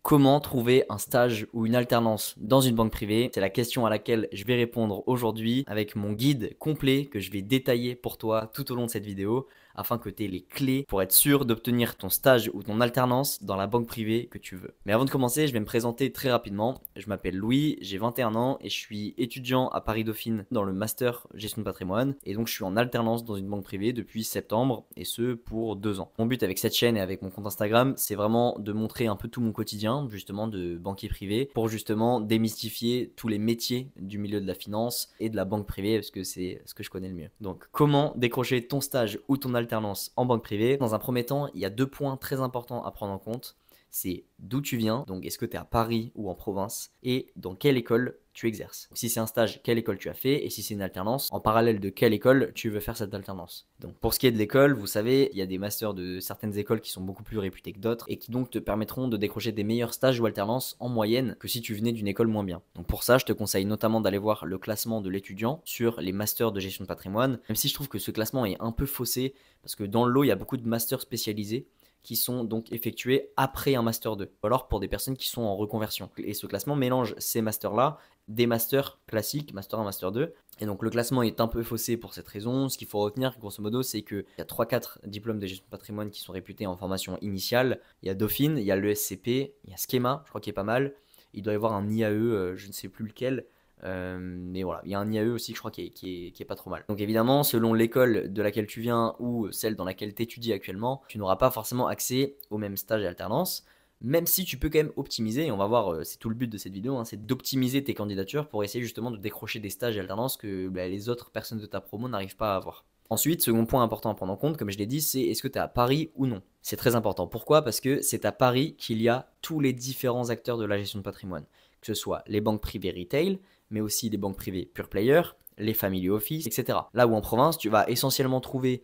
Comment trouver un stage ou une alternance dans une banque privée? C'est la question à laquelle je vais répondre aujourd'hui avec mon guide complet que je vais détailler pour toi tout au long de cette vidéo afin que tu aies les clés pour être sûr d'obtenir ton stage ou ton alternance dans la banque privée que tu veux. Mais avant de commencer, je vais me présenter très rapidement. Je m'appelle Louis, j'ai 21 ans et je suis étudiant à Paris Dauphine dans le master gestion de patrimoine et donc je suis en alternance dans une banque privée depuis septembre et ce pour 2 ans. Mon but avec cette chaîne et avec mon compte Instagram, c'est vraiment de montrer un peu tout mon quotidien justement de banquier privé pour justement démystifier tous les métiers du milieu de la finance et de la banque privée parce que c'est ce que je connais le mieux. Donc comment décrocher ton stage ou ton alternance en banque privée? Dans un premier temps, il y a 2 points très importants à prendre en compte. C'est d'où tu viens, donc est-ce que tu es à Paris ou en province, et dans quelle école tu exerces. Donc, si c'est un stage, quelle école tu as fait, et si c'est une alternance, en parallèle de quelle école tu veux faire cette alternance. Donc pour ce qui est de l'école, vous savez, il y a des masters de certaines écoles qui sont beaucoup plus réputées que d'autres, et qui donc te permettront de décrocher des meilleurs stages ou alternances en moyenne que si tu venais d'une école moins bien. Donc pour ça, je te conseille notamment d'aller voir le classement de l'étudiant sur les masters de gestion de patrimoine, même si je trouve que ce classement est un peu faussé, parce que dans le lot, il y a beaucoup de masters spécialisés, qui sont donc effectués après un Master 2, ou alors pour des personnes qui sont en reconversion. Et ce classement mélange ces masters-là, des masters classiques, Master 1, Master 2. Et donc le classement est un peu faussé pour cette raison. Ce qu'il faut retenir, grosso modo, c'est qu'il y a 3-4 diplômes de gestion de patrimoine qui sont réputés en formation initiale. Il y a Dauphine, il y a l'ESCP, il y a Schema, je crois qu'il est pas mal. Il doit y avoir un IAE, je ne sais plus lequel. Mais voilà, il y a un IAE aussi que je crois qui est pas trop mal. Donc évidemment, selon l'école de laquelle tu viens ou celle dans laquelle tu étudies actuellement, tu n'auras pas forcément accès au même stage et alternance, même si tu peux quand même optimiser, et on va voir, c'est tout le but de cette vidéo, hein, c'est d'optimiser tes candidatures pour essayer justement de décrocher des stages et alternances que les autres personnes de ta promo n'arrivent pas à avoir. Ensuite, second point important à prendre en compte, comme je l'ai dit, c'est est-ce que tu es à Paris ou non. C'est très important. Pourquoi? Parce que c'est à Paris qu'il y a tous les différents acteurs de la gestion de patrimoine, que ce soit les banques privées retail, mais aussi les banques privées pure player, les family office, etc. Là où en province, tu vas essentiellement trouver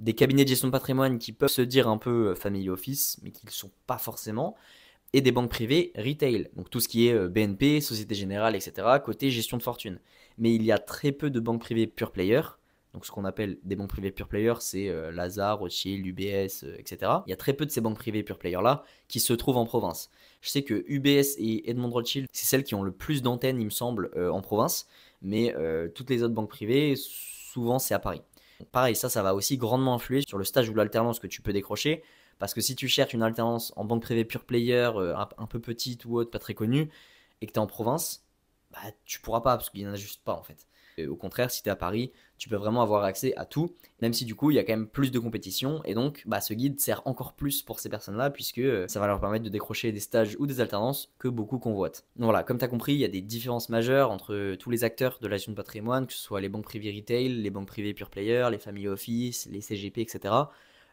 des cabinets de gestion de patrimoine qui peuvent se dire un peu family office, mais qui ne le sont pas forcément, et des banques privées retail, donc tout ce qui est BNP, Société Générale, etc., côté gestion de fortune. Mais il y a très peu de banques privées pure player, donc ce qu'on appelle des banques privées pure player, c'est Lazare, Rothschild, UBS, etc. Il y a très peu de ces banques privées pure player là qui se trouvent en province. Je sais que UBS et Edmond Rothschild, c'est celles qui ont le plus d'antennes, il me semble, en province, mais toutes les autres banques privées, souvent c'est à Paris. Donc, pareil, ça va aussi grandement influer sur le stage ou l'alternance que tu peux décrocher, parce que si tu cherches une alternance en banque privée pure player, un peu petite ou autre, pas très connue, et que tu es en province, bah, tu pourras pas, parce qu'il n'y en a juste pas en fait. Et au contraire, si tu es à Paris, tu peux vraiment avoir accès à tout, même si du coup il y a quand même plus de compétition, et donc ce guide sert encore plus pour ces personnes-là, puisque ça va leur permettre de décrocher des stages ou des alternances que beaucoup convoitent. Donc voilà, comme tu as compris, il y a des différences majeures entre tous les acteurs de la gestion de patrimoine, que ce soit les banques privées retail, les banques privées pure player, les family office, les CGP, etc.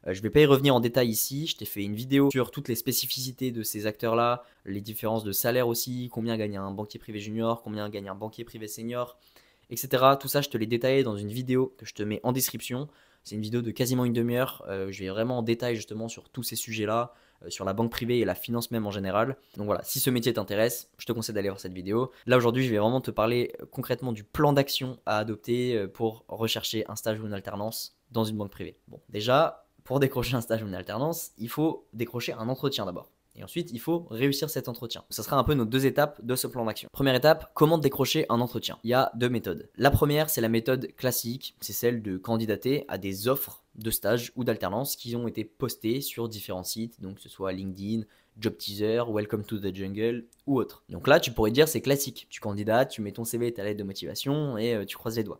Je ne vais pas y revenir en détail ici, je t'ai fait une vidéo sur toutes les spécificités de ces acteurs-là, les différences de salaire aussi, combien gagne un banquier privé junior, combien gagne un banquier privé senior, etc. Tout ça, je te l'ai détaillé dans une vidéo que je te mets en description. C'est une vidéo de quasiment une demi-heure. Je vais vraiment en détail justement sur tous ces sujets-là, sur la banque privée et la finance même en général. Donc voilà, si ce métier t'intéresse, je te conseille d'aller voir cette vidéo. Là aujourd'hui, je vais vraiment te parler concrètement du plan d'action à adopter pour rechercher un stage ou une alternance dans une banque privée. Bon, déjà, pour décrocher un stage ou une alternance, il faut décrocher un entretien d'abord. Et ensuite, il faut réussir cet entretien. Ça sera un peu nos 2 étapes de ce plan d'action. Première étape, comment décrocher un entretien? Il y a 2 méthodes. La première, c'est la méthode classique, c'est celle de candidater à des offres de stage ou d'alternance qui ont été postées sur différents sites, donc que ce soit LinkedIn, Job Teaser, Welcome to the Jungle ou autre. Donc là, tu pourrais dire c'est classique. Tu candidates, tu mets ton CV, ta lettre de motivation et tu croises les doigts.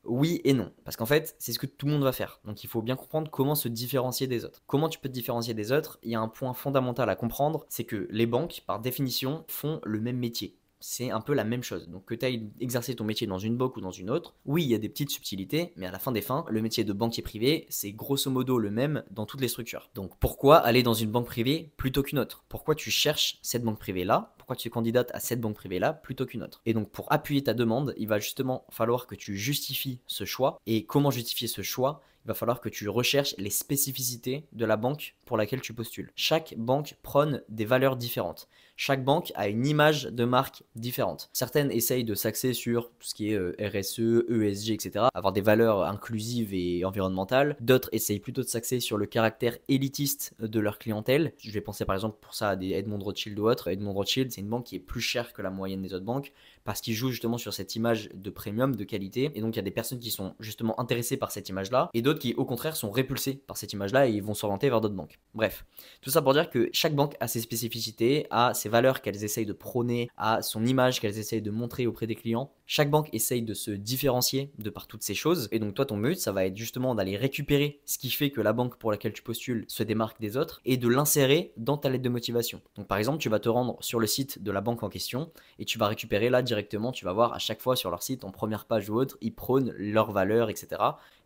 Oui et non, parce qu'en fait, c'est ce que tout le monde va faire. Donc il faut bien comprendre comment se différencier des autres. Comment tu peux te différencier des autres? Il y a un point fondamental à comprendre, c'est que les banques, par définition, font le même métier. C'est un peu la même chose. Donc que tu ailles exercer ton métier dans une banque ou dans une autre, oui, il y a des petites subtilités, mais à la fin des fins, le métier de banquier privé, c'est grosso modo le même dans toutes les structures. Donc pourquoi aller dans une banque privée plutôt qu'une autre? Pourquoi tu cherches cette banque privée-là? Pourquoi tu candidates à cette banque privée-là plutôt qu'une autre? Et donc pour appuyer ta demande, il va justement falloir que tu justifies ce choix. Et comment justifier ce choix? Il va falloir que tu recherches les spécificités de la banque pour laquelle tu postules. Chaque banque prône des valeurs différentes. Chaque banque a une image de marque différente. Certaines essayent de s'axer sur tout ce qui est RSE, ESG, etc. Avoir des valeurs inclusives et environnementales. D'autres essayent plutôt de s'axer sur le caractère élitiste de leur clientèle. Je vais penser par exemple pour ça à des Edmond Rothschild ou autres. Edmond Rothschild, c'est une banque qui est plus chère que la moyenne des autres banques parce qu'ils jouent justement sur cette image de premium, de qualité. Et donc il y a des personnes qui sont justement intéressées par cette image-là et d'autres qui au contraire sont répulsées par cette image-là et ils vont s'orienter vers d'autres banques. Bref, tout ça pour dire que chaque banque a ses spécificités, a ses valeurs qu'elles essayent de prôner, a son image qu'elles essayent de montrer auprès des clients. Chaque banque essaye de se différencier de par toutes ces choses. Et donc toi, ton but, ça va être justement d'aller récupérer ce qui fait que la banque pour laquelle tu postules se démarque des autres et de l'insérer dans ta lettre de motivation. Donc par exemple, tu vas te rendre sur le site de la banque en question et tu vas récupérer là directement, tu vas voir à chaque fois sur leur site, en première page ou autre, ils prônent leurs valeurs, etc.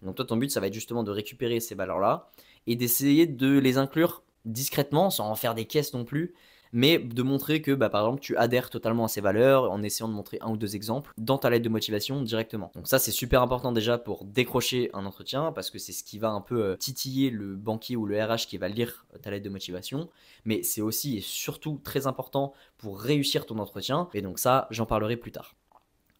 Donc toi, ton but, ça va être justement de récupérer ces valeurs-là et d'essayer de les inclure discrètement, sans en faire des caisses non plus, mais de montrer que par exemple tu adhères totalement à ces valeurs en essayant de montrer un ou deux exemples dans ta lettre de motivation directement. Donc ça c'est super important déjà pour décrocher un entretien parce que c'est ce qui va un peu titiller le banquier ou le RH qui va lire ta lettre de motivation, mais c'est aussi et surtout très important pour réussir ton entretien et donc ça j'en parlerai plus tard.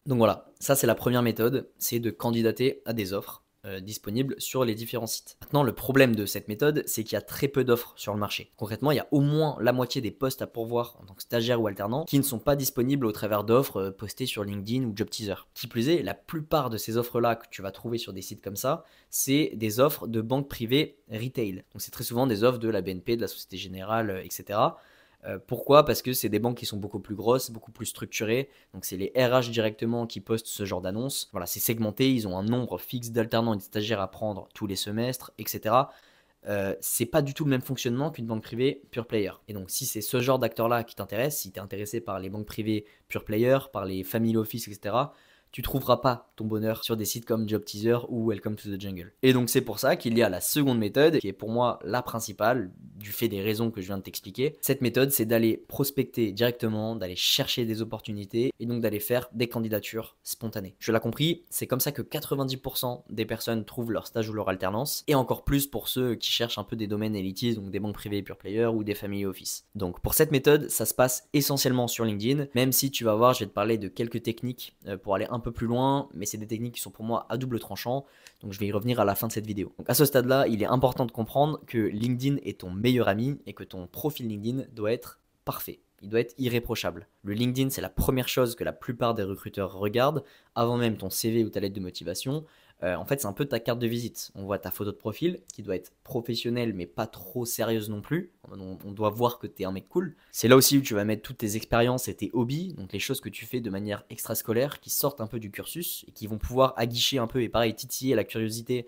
Donc voilà, ça c'est la première méthode, c'est de candidater à des offres disponibles sur les différents sites. Maintenant, le problème de cette méthode, c'est qu'il y a très peu d'offres sur le marché. Concrètement, il y a au moins la moitié des postes à pourvoir en tant que stagiaire ou alternant qui ne sont pas disponibles au travers d'offres postées sur LinkedIn ou Job Teaser. Qui plus est, la plupart de ces offres-là que tu vas trouver sur des sites comme ça, c'est des offres de banques privées retail. Donc c'est très souvent des offres de la BNP, de la Société Générale, etc. Pourquoi ? Parce que c'est des banques qui sont beaucoup plus grosses, beaucoup plus structurées. Donc c'est les RH directement qui postent ce genre d'annonces. Voilà, c'est segmenté, ils ont un nombre fixe d'alternants et de stagiaires à prendre tous les semestres, etc. C'est pas du tout le même fonctionnement qu'une banque privée pure player. Et donc si c'est ce genre d'acteur-là qui t'intéresse, si tu es intéressé par les banques privées pure player, par les family office, etc., tu trouveras pas ton bonheur sur des sites comme Job Teaser ou Welcome to the Jungle. Et donc c'est pour ça qu'il y a la seconde méthode, qui est pour moi la principale, du fait des raisons que je viens de t'expliquer. Cette méthode, c'est d'aller prospecter directement, d'aller chercher des opportunités et donc d'aller faire des candidatures spontanées. Je l'ai compris, c'est comme ça que 90% des personnes trouvent leur stage ou leur alternance, et encore plus pour ceux qui cherchent un peu des domaines élitistes, donc des banques privées pure player ou des family office. Donc pour cette méthode, ça se passe essentiellement sur LinkedIn, même si tu vas voir, je vais te parler de quelques techniques pour aller un peu plus loin, mais c'est des techniques qui sont pour moi à double tranchant, donc je vais y revenir à la fin de cette vidéo. Donc à ce stade-là, il est important de comprendre que LinkedIn est ton meilleur ami et que ton profil LinkedIn doit être parfait. Il doit être irréprochable. Le LinkedIn, c'est la première chose que la plupart des recruteurs regardent, avant même ton CV ou ta lettre de motivation. En fait, c'est un peu ta carte de visite. On voit ta photo de profil qui doit être professionnelle mais pas trop sérieuse non plus. On doit voir que tu es un mec cool. C'est là aussi où tu vas mettre toutes tes expériences et tes hobbies, donc les choses que tu fais de manière extrascolaire qui sortent un peu du cursus et qui vont pouvoir aguicher un peu et pareil titiller la curiosité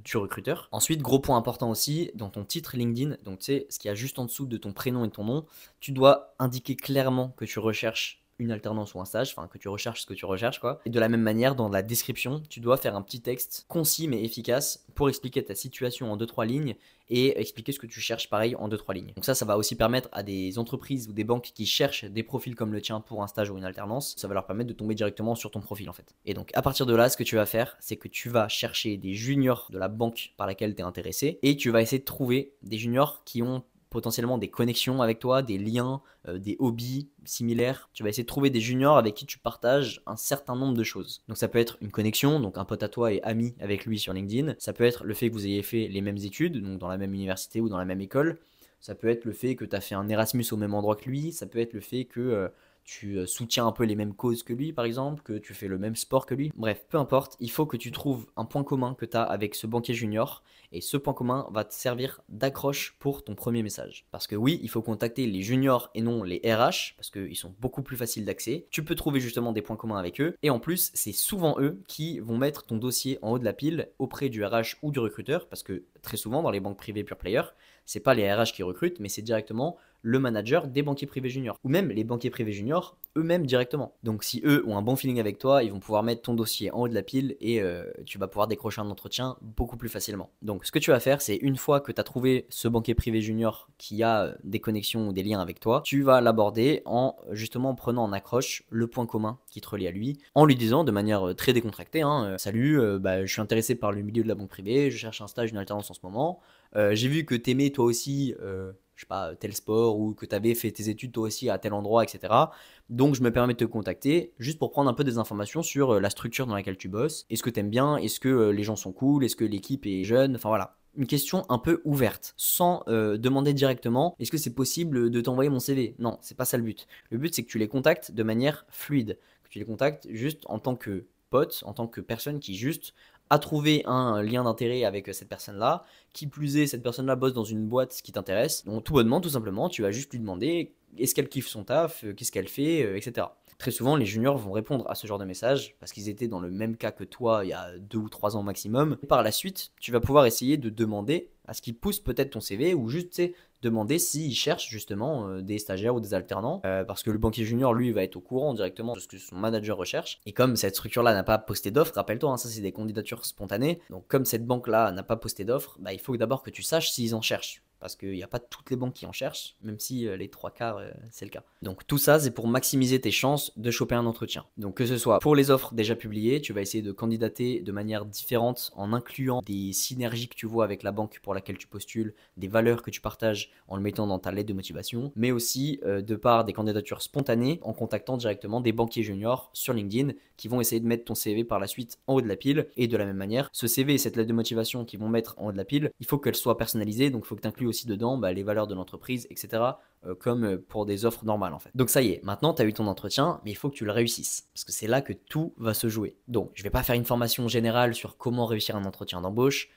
du recruteur. Ensuite, gros point important aussi, dans ton titre LinkedIn, donc tu sais, ce qu'il y a juste en dessous de ton prénom et de ton nom, tu dois indiquer clairement que tu recherches une alternance ou un stage, enfin que tu recherches ce que tu recherches quoi. Et de la même manière, dans la description, tu dois faire un petit texte concis mais efficace pour expliquer ta situation en 2-3 lignes et expliquer ce que tu cherches pareil en 2-3 lignes. Donc ça va aussi permettre à des entreprises ou des banques qui cherchent des profils comme le tien pour un stage ou une alternance, ça va leur permettre de tomber directement sur ton profil en fait. Et donc à partir de là, ce que tu vas faire, c'est que tu vas chercher des juniors de la banque par laquelle tu es intéressé et tu vas essayer de trouver des juniors qui ont potentiellement des connexions avec toi, des liens, des hobbies similaires. Tu vas essayer de trouver des juniors avec qui tu partages un certain nombre de choses. Donc ça peut être une connexion, donc un pote à toi est ami avec lui sur LinkedIn. Ça peut être le fait que vous ayez fait les mêmes études, donc dans la même université ou dans la même école. Ça peut être le fait que tu as fait un Erasmus au même endroit que lui. Ça peut être le fait que tu soutiens un peu les mêmes causes que lui par exemple, que tu fais le même sport que lui. Bref, peu importe, il faut que tu trouves un point commun que tu as avec ce banquier junior et ce point commun va te servir d'accroche pour ton premier message. Parce que oui, il faut contacter les juniors et non les RH parce qu'ils sont beaucoup plus faciles d'accès. Tu peux trouver justement des points communs avec eux et en plus, c'est souvent eux qui vont mettre ton dossier en haut de la pile auprès du RH ou du recruteur parce que très souvent dans les banques privées pure player, c'est pas les RH qui recrutent mais c'est directement le manager des banquiers privés juniors ou même les banquiers privés juniors eux-mêmes directement. Donc si eux ont un bon feeling avec toi, ils vont pouvoir mettre ton dossier en haut de la pile et tu vas pouvoir décrocher un entretien beaucoup plus facilement. Donc ce que tu vas faire, c'est une fois que tu as trouvé ce banquier privé junior qui a des connexions ou des liens avec toi, tu vas l'aborder en justement prenant en accroche le point commun qui te relie à lui, en lui disant de manière très décontractée, salut, je suis intéressé par le milieu de la banque privée, je cherche un stage, une alternance en ce moment. J'ai vu que t'aimais toi aussi, je sais pas, tel sport ou que t'avais fait tes études toi aussi à tel endroit, etc. Donc je me permets de te contacter juste pour prendre un peu des informations sur la structure dans laquelle tu bosses. Est-ce que t'aimes bien? Est-ce que les gens sont cool? Est-ce que l'équipe est jeune? Enfin voilà. Une question un peu ouverte, sans demander directement est-ce que c'est possible de t'envoyer mon CV? Non, c'est pas ça le but. Le but c'est que tu les contactes de manière fluide, que tu les contactes juste en tant que pote, en tant que personne qui juste a trouvé un lien d'intérêt avec cette personne-là. Qui plus est, cette personne-là bosse dans une boîte qui t'intéresse. Donc tout bonnement, tout simplement, tu vas juste lui demander est-ce qu'elle kiffe son taf, qu'est-ce qu'elle fait, etc. Très souvent, les juniors vont répondre à ce genre de message parce qu'ils étaient dans le même cas que toi il y a 2 ou 3 ans maximum. Et par la suite, tu vas pouvoir essayer de demander à ce qu'ils poussent peut-être ton CV ou juste, tu sais, demander s'ils cherchent justement des stagiaires ou des alternants. Parce que le banquier junior, lui, va être au courant directement de ce que son manager recherche. Et comme cette structure-là n'a pas posté d'offre, rappelle-toi, hein, ça c'est des candidatures spontanées. Donc comme cette banque-là n'a pas posté d'offre, bah, il faut d'abord que tu saches s'ils en cherchent. Parce qu'il n'y a pas toutes les banques qui en cherchent, même si les 3 quarts, c'est le cas. Donc tout ça, c'est pour maximiser tes chances de choper un entretien. Donc que ce soit pour les offres déjà publiées, tu vas essayer de candidater de manière différente en incluant des synergies que tu vois avec la banque pour laquelle tu postules, des valeurs que tu partages en le mettant dans ta lettre de motivation, mais aussi de par des candidatures spontanées en contactant directement des banquiers juniors sur LinkedIn qui vont essayer de mettre ton CV par la suite en haut de la pile. Et de la même manière, ce CV et cette lettre de motivation qu'ils vont mettre en haut de la pile, il faut qu'elle soit personnalisée, donc il faut que tu inclues aussi dedans les valeurs de l'entreprise, etc. Comme pour des offres normales en fait. Donc ça y est, maintenant tu as eu ton entretien, mais il faut que tu le réussisses, parce que c'est là que tout va se jouer. Donc je vais pas faire une formation générale sur comment réussir un entretien d'embauche,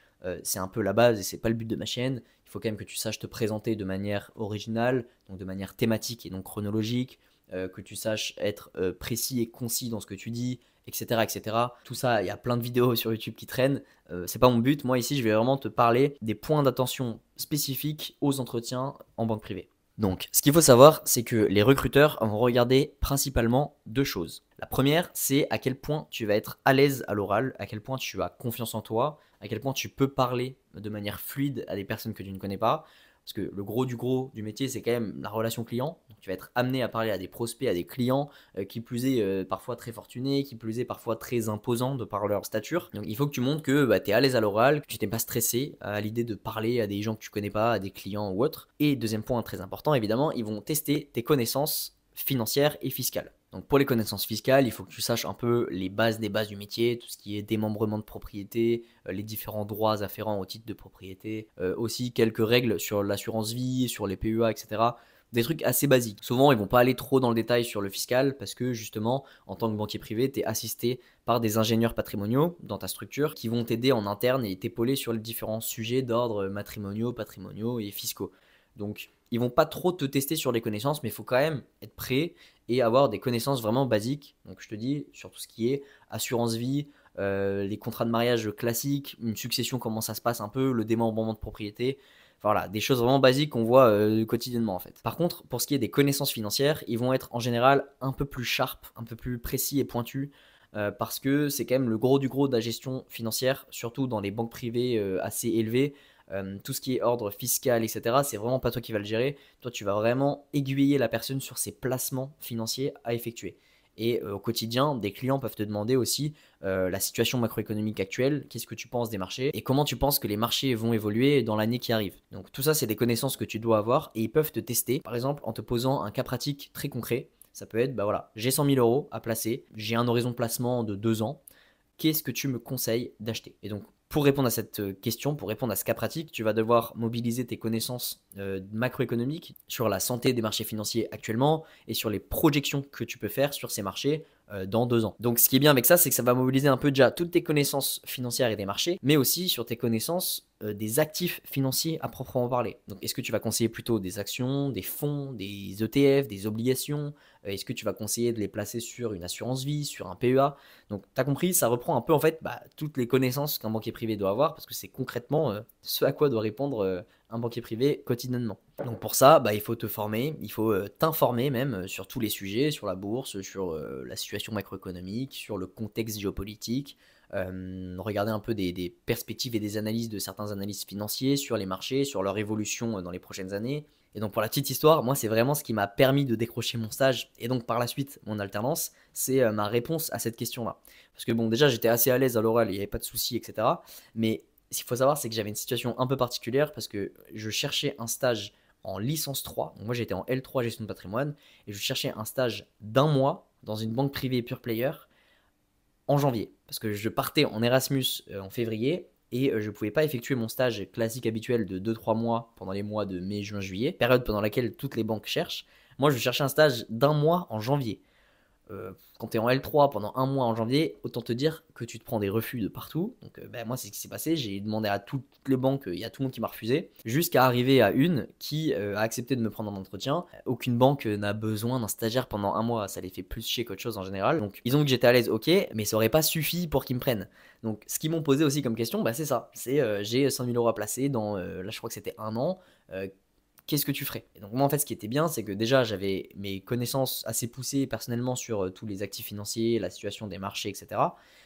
c'est un peu la base et c'est pas le but de ma chaîne. Il faut quand même que tu saches te présenter de manière originale, donc de manière thématique et non chronologique, que tu saches être précis et concis dans ce que tu dis, etc., etc. Tout ça, il y a plein de vidéos sur YouTube qui traînent. C'est pas mon but. Moi ici, je vais vraiment te parler des points d'attention spécifiques aux entretiens en banque privée. Donc, ce qu'il faut savoir, c'est que les recruteurs vont regarder principalement 2 choses. La première, c'est à quel point tu vas être à l'aise à l'oral, à quel point tu as confiance en toi, à quel point tu peux parler de manière fluide à des personnes que tu ne connais pas. Parce que le gros du métier, c'est quand même la relation client. Donc, tu vas être amené à parler à des prospects, à des clients, qui plus est parfois très fortunés, qui plus est parfois très imposants de par leur stature. Donc il faut que tu montres que tu es à l'aise à l'oral, que tu t'es pas stressé à l'idée de parler à des gens que tu connais pas, à des clients ou autres. Et deuxième point très important, évidemment, ils vont tester tes connaissances financières et fiscales. Donc pour les connaissances fiscales, il faut que tu saches un peu les bases des bases du métier, tout ce qui est démembrement de propriété, les différents droits afférents au titre de propriété, aussi quelques règles sur l'assurance vie, sur les PEA, etc. Des trucs assez basiques. Souvent, ils vont pas aller trop dans le détail sur le fiscal parce que justement, en tant que banquier privé, tu es assisté par des ingénieurs patrimoniaux dans ta structure qui vont t'aider en interne et t'épauler sur les différents sujets d'ordre matrimoniaux, patrimoniaux et fiscaux. Donc, ils vont pas trop te tester sur les connaissances, mais il faut quand même être prêt et avoir des connaissances vraiment basiques. Donc, je te dis, sur tout ce qui est assurance vie, les contrats de mariage classiques, une succession, comment ça se passe un peu, le démembrement de propriété. Enfin, voilà, des choses vraiment basiques qu'on voit quotidiennement en fait. Par contre, pour ce qui est des connaissances financières, ils vont être en général un peu plus sharp, un peu plus précis et pointus. Parce que c'est quand même le gros du gros de la gestion financière, surtout dans les banques privées assez élevées. Tout ce qui est ordre fiscal, etc., c'est vraiment pas toi qui vas le gérer. Toi, tu vas vraiment aiguiller la personne sur ses placements financiers à effectuer. Et au quotidien, des clients peuvent te demander aussi la situation macroéconomique actuelle, qu'est-ce que tu penses des marchés et comment tu penses que les marchés vont évoluer dans l'année qui arrive. Donc tout ça, c'est des connaissances que tu dois avoir et ils peuvent te tester, par exemple en te posant un cas pratique très concret. Ça peut être, voilà, j'ai 100 000 euros à placer, j'ai un horizon de placement de 2 ans, qu'est-ce que tu me conseilles d'acheter? Et donc, pour répondre à cette question, pour répondre à ce cas pratique, tu vas devoir mobiliser tes connaissances macroéconomiques sur la santé des marchés financiers actuellement et sur les projections que tu peux faire sur ces marchés dans 2 ans. Donc ce qui est bien avec ça, c'est que ça va mobiliser un peu déjà toutes tes connaissances financières et des marchés, mais aussi sur tes connaissances des actifs financiers à proprement parler. Donc est-ce que tu vas conseiller plutôt des actions, des fonds, des ETF, des obligations? Est-ce que tu vas conseiller de les placer sur une assurance vie, sur un PEA? Donc tu as compris, ça reprend un peu en fait toutes les connaissances qu'un banquier privé doit avoir, parce que c'est concrètement ce à quoi doit répondre un banquier privé quotidiennement. Donc pour ça, il faut te former, il faut t'informer même sur tous les sujets, sur la bourse, sur la situation macroéconomique, sur le contexte géopolitique, regarder un peu des perspectives et des analyses de certains analystes financiers sur les marchés, sur leur évolution dans les prochaines années. Et donc pour la petite histoire, moi c'est vraiment ce qui m'a permis de décrocher mon stage et donc par la suite mon alternance, c'est ma réponse à cette question-là. Parce que bon déjà j'étais assez à l'aise à l'oral, il n'y avait pas de soucis, etc. Mais Ce qu'il faut savoir, c'est que j'avais une situation un peu particulière parce que je cherchais un stage en licence 3. Donc moi, j'étais en L3 gestion de patrimoine et je cherchais un stage d'un mois dans une banque privée pure player en janvier. Parce que je partais en Erasmus en février et je ne pouvais pas effectuer mon stage classique habituel de 2-3 mois pendant les mois de mai, juin, juillet, période pendant laquelle toutes les banques cherchent. Moi, je cherchais un stage d'un mois en janvier. Quand tu es en L3 pendant un mois en janvier, autant te dire que tu te prends des refus de partout. Donc moi, c'est ce qui s'est passé. J'ai demandé à toutes les banques, il y a tout le monde qui m'a refusé, jusqu'à arriver à une qui a accepté de me prendre en entretien. Aucune banque n'a besoin d'un stagiaire pendant un mois. Ça les fait plus chier qu'autre chose en général. Donc ils ont vu que j'étais à l'aise, ok, mais ça aurait pas suffi pour qu'ils me prennent. Donc ce qu'ils m'ont posé aussi comme question, c'est ça. C'est j'ai 100 000 € à placer dans, là je crois que c'était un an. Qu'est-ce que tu ferais? Et donc moi en fait ce qui était bien c'est que déjà j'avais mes connaissances assez poussées personnellement sur tous les actifs financiers, la situation des marchés, etc.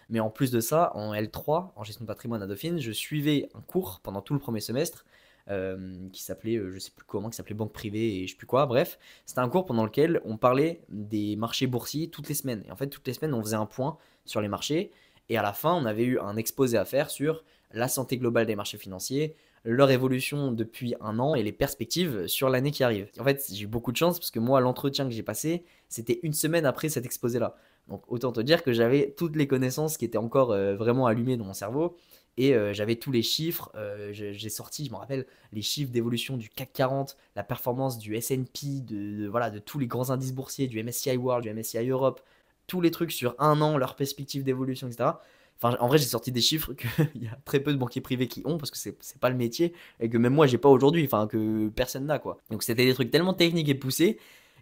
Mais en plus de ça, en L3, en gestion de patrimoine à Dauphine, je suivais un cours pendant tout le premier semestre qui s'appelait, je sais plus comment, qui s'appelait banque privée et je sais plus quoi, bref. C'était un cours pendant lequel on parlait des marchés boursiers toutes les semaines. Et en fait toutes les semaines on faisait un point sur les marchés et à la fin on avait eu un exposé à faire sur la santé globale des marchés financiers, leur évolution depuis un an et les perspectives sur l'année qui arrive. En fait, j'ai eu beaucoup de chance parce que moi, l'entretien que j'ai passé, c'était une semaine après cet exposé-là. Donc autant te dire que j'avais toutes les connaissances qui étaient encore vraiment allumées dans mon cerveau et j'avais tous les chiffres. J'ai sorti, je me rappelle, les chiffres d'évolution du CAC 40, la performance du S&P, voilà, de tous les grands indices boursiers, du MSCI World, du MSCI Europe, tous les trucs sur un an, leurs perspectives d'évolution, etc. Enfin, en vrai, j'ai sorti des chiffres qu'il y a très peu de banquiers privés qui ont parce que c'est pas le métier et que même moi, j'ai pas aujourd'hui, enfin, que personne n'a quoi. Donc, c'était des trucs tellement techniques et poussés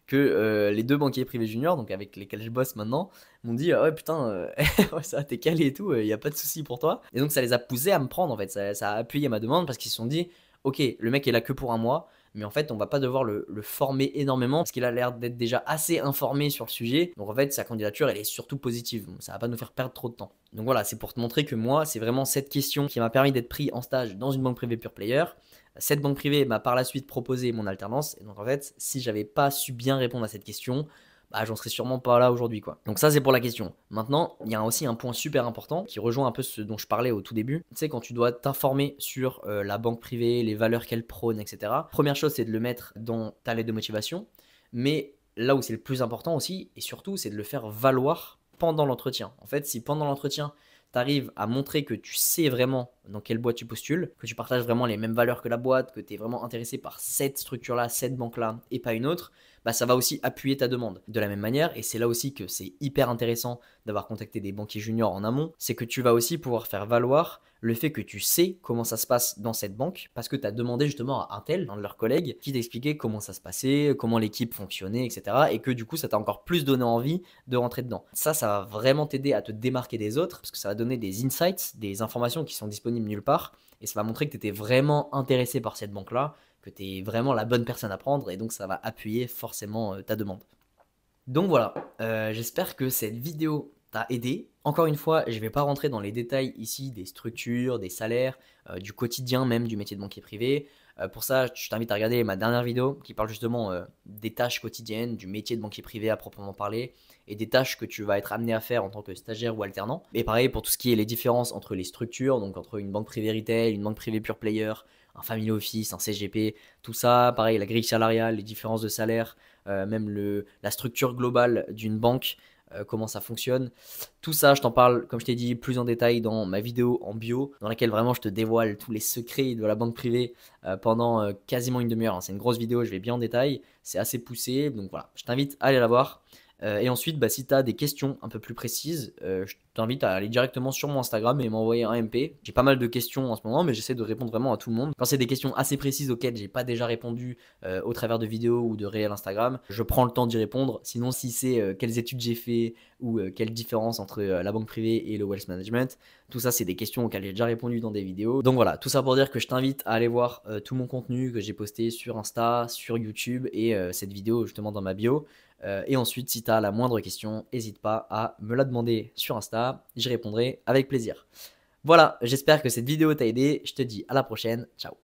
que les deux banquiers privés juniors, donc avec lesquels je bosse maintenant, m'ont dit ouais, putain, ouais, ça, t'es calé et tout, il y a pas de souci pour toi. Et donc, ça les a poussés à me prendre en fait, ça a appuyé ma demande parce qu'ils se sont dit ok, le mec est là que pour un mois. Mais en fait, on va pas devoir le former énormément parce qu'il a l'air d'être déjà assez informé sur le sujet. Donc en fait, sa candidature, elle est surtout positive. Ça va pas nous faire perdre trop de temps. Donc voilà, c'est pour te montrer que moi, c'est vraiment cette question qui m'a permis d'être pris en stage dans une banque privée pure player. Cette banque privée m'a par la suite proposé mon alternance. Et donc en fait, si j'avais pas su bien répondre à cette question, j'en serais sûrement pas là aujourd'hui quoi. Donc ça c'est pour la question. Maintenant, il y a aussi un point super important qui rejoint un peu ce dont je parlais au tout début. Tu sais, quand tu dois t'informer sur la banque privée, les valeurs qu'elle prône, etc. Première chose, c'est de le mettre dans ta lettre de motivation. Mais là où c'est le plus important aussi, et surtout, c'est de le faire valoir pendant l'entretien. En fait, si pendant l'entretien, tu arrives à montrer que tu sais vraiment dans quelle boîte tu postules, que tu partages vraiment les mêmes valeurs que la boîte, que tu es vraiment intéressé par cette structure-là, cette banque-là et pas une autre, ça va aussi appuyer ta demande. De la même manière, et c'est là aussi que c'est hyper intéressant d'avoir contacté des banquiers juniors en amont, c'est que tu vas aussi pouvoir faire valoir le fait que tu sais comment ça se passe dans cette banque parce que tu as demandé justement à un tel, un de leurs collègues, qui t'expliquait comment ça se passait, comment l'équipe fonctionnait, etc. Et que du coup, ça t'a encore plus donné envie de rentrer dedans. Ça va vraiment t'aider à te démarquer des autres parce que ça va donner des insights, des informations qui sont disponibles nulle part et ça va montrer que tu étais vraiment intéressé par cette banque-là, que tu es vraiment la bonne personne à prendre et donc ça va appuyer forcément ta demande. Donc voilà, j'espère que cette vidéo t'a aidé. Encore une fois, je ne vais pas rentrer dans les détails ici des structures, des salaires, du quotidien même du métier de banquier privé. Pour ça, je t'invite à regarder ma dernière vidéo qui parle justement des tâches quotidiennes, du métier de banquier privé à proprement parler et des tâches que tu vas être amené à faire en tant que stagiaire ou alternant. Et pareil pour tout ce qui est les différences entre les structures, donc entre une banque privée retail, une banque privée pure player, un family office, un CGP, tout ça, pareil, la grille salariale, les différences de salaire, même la structure globale d'une banque, comment ça fonctionne. Tout ça, je t'en parle, comme je t'ai dit, plus en détail dans ma vidéo en bio, dans laquelle vraiment je te dévoile tous les secrets de la banque privée pendant quasiment une demi-heure. C'est une grosse vidéo, je vais bien en détail, c'est assez poussé, donc voilà, je t'invite à aller la voir. Et ensuite, si tu as des questions un peu plus précises, je t'invite à aller directement sur mon Instagram et m'envoyer un MP. J'ai pas mal de questions en ce moment, mais j'essaie de répondre vraiment à tout le monde. Quand c'est des questions assez précises auxquelles j'ai pas déjà répondu au travers de vidéos ou de réels Instagram, je prends le temps d'y répondre. Sinon, si c'est quelles études j'ai fait ou quelle différence entre la banque privée et le wealth management, tout ça, c'est des questions auxquelles j'ai déjà répondu dans des vidéos. Donc voilà, tout ça pour dire que je t'invite à aller voir tout mon contenu que j'ai posté sur Insta, sur YouTube et cette vidéo justement dans ma bio. Et ensuite, si tu as la moindre question, n'hésite pas à me la demander sur Insta, j'y répondrai avec plaisir. Voilà, j'espère que cette vidéo t'a aidé, je te dis à la prochaine, ciao.